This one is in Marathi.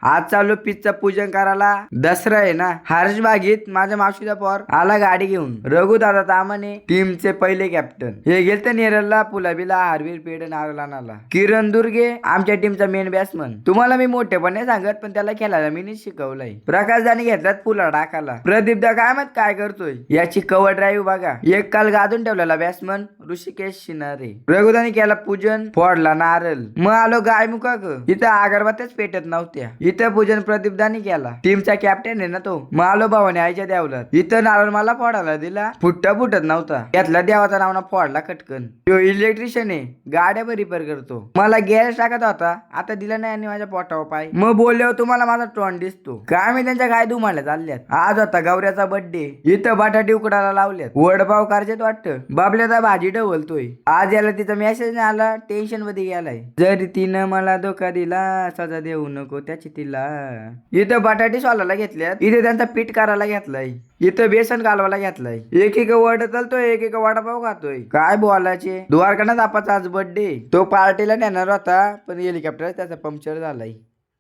आज चालू पिझ्झा पूजन करायला. दसरा आहे ना. हर्ष बागीत माझ्या मावशीचा पोर आला गाडी घेऊन. रघु दादा तामाने टीमचे पहिले कॅप्टन. हे गेलते नेरलला पुलाबीला हारवीर पेड नारलानाला. किरण दुर्गे आमच्या टीमचा मेन बॅट्समन. तुम्हाला मी मोठेपणे सांगत पण त्याला खेळायला मी शिकवलंय. प्रकाश दाने घेतलात पुला टाकाला. प्रदीप दा काय माहित काय करतोय. याची कव्हर ड्राईव्ह बघा. एक काल गाजून ठेवलेला बॅट्समन ऋषिकेश शिनारे. रघुदानी केला पूजन, फोडला नारळ. मग आलो गाय मुका ग. इथं अगरबत्त्याच पेटत नव्हत्या. इथं पूजन प्रदीप दानी केला. टीमचा कॅप्टन आहे ना तो. मग आलो भावाने आईच्या देवलात. इथं नारळ मला फोडायला दिला. फुटत नव्हता. यातला देवाचा नावना फोडला कटकन. तो इलेक्ट्रिशियन आहे. गाड्या रिपेअर करतो. मला गॅस टाकत होता. आता दिला नाही आणि माझ्या पोटावर पाय. मग बोलल्यावर तुम्हाला माझा तोंड दिसतो. काय मी त्यांच्या काय धुमाल्या चालल्यात. आज होता गौऱ्याचा बर्थडे. इथं बटाटे उकडायला लावल्यात. वडपाव कारचेत वाटतं. बाबल्याचा भाजी डवलतोय. आज याला तिचा मेसेज नाही आला. टेन्शन मध्ये गेलाय. जरी तिनं मला धोका दिला सजा देऊ नको त्याची तिला. इथं बटाटे सोलायला घेतल्यात. इथे त्यांचा पीठ करायला घेतलाय. इथं बेसन घालवायला घेतलाय. एक वड चालतोय, एक वडापाव खातोय. काय बोलायचे. द्वारकानाथ आपाचा आज बर्थडे. तो पार्टीला नेणार होता पण हेलिकॉप्टर त्याचा पंक्चर झालाय.